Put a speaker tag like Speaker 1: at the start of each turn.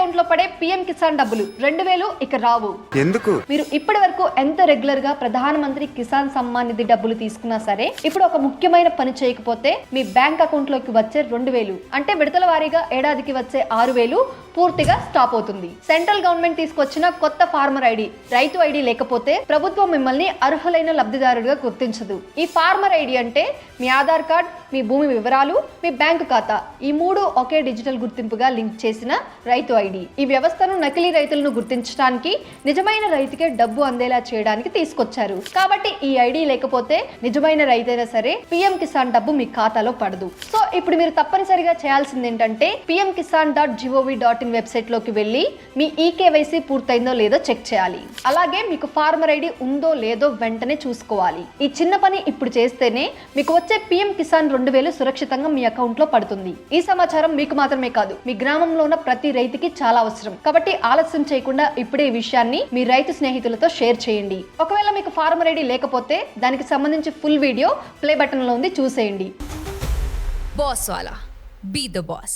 Speaker 1: Account లో పడే PM Kisan డబ్బులు 2000 ఇక రావు.
Speaker 2: ఎందుకు?
Speaker 1: మీరు ఇప్పటి వరకు ఎంత రెగ్యులర్ గా ప్రధానమంత్రి కిసాన్ సమ్మాన్ నిధి డబ్బులు తీసుకున్నా సరే, ఇప్పుడు ఒక ముఖ్యమైన పని చేయకపోతే మీ బ్యాంక్ అకౌంట్ లోకి వచ్చే 2000 అంటే విడతల వారీగా ఏడాదికి వచ్చే 6000 పూర్తిగా స్టాప్ అవుతుంది. సెంట్రల్ గవర్నమెంట్ తీసుకొచ్చిన కొత్త ఫార్మర్ ఐడి, రైతు ఐడి లేకపోతే ప్రభుత్వం మిమ్మల్ని అర్హులైన లబ్ధిదారుడిగా గుర్తించదు. ఈ ఫార్మర్ ఐడి అంటే మీ ఆధార్ కార్డ్, మీ భూమి వివరాలు, మీ బ్యాంకు ఖాతా, ఈ 3 ఒకే డిజిటల్ గుర్తింపుగా లింక్ చేసిన రైతు ఐడి. ఈ వ్యవస్థను నకిలీ రైతులను గుర్తించడానికి, నిజమైన రైతుకే డబ్బు అందేలా చేయడానికి తీసుకొచ్చారు. కాబట్టి ఈ ఐడి లేకపోతే నిజమైన రైతైనా సరే పిఎం కిసాన్ డబ్బు మీ ఖాతాలో పడదు. సో ఇప్పుడు మీరు తప్పనిసరిగా చేయాల్సింది ఏంటంటే pmkisan.gov.in వెబ్సైట్ లోకి వెళ్ళి మీ ఈకేవైసీ పూర్తయిందో లేదో చెక్ చేయాలి. అలాగే మీకు ఫార్మర్ ఐడి ఉందో లేదో వెంటనే చూసుకోవాలి. ఈ చిన్న పని ఇప్పుడు చేస్తేనే మీకు వచ్చే పిఎం కిసాన్ 2000 సురక్షితంగా మీ అకౌంట్ లో పడుతుంది. ఈ సమాచారం మీకు మాత్రమే కాదు, మీ గ్రామంలో ఉన్న ప్రతి రైతుకి చాలా అవసరం. కాబట్టి ఆలస్యం చేయకుండా ఇప్పుడే ఈ విషయాన్ని మీ రైతు స్నేహితులతో షేర్ చేయండి. ఒకవేళ మీకు ఫార్మర్ ఐడి లేకపోతే దానికి సంబంధించి ఫుల్ వీడియో ప్లే బటన్ లో ఉంది, చూసేయండి.
Speaker 3: Boss Wala. Be the boss.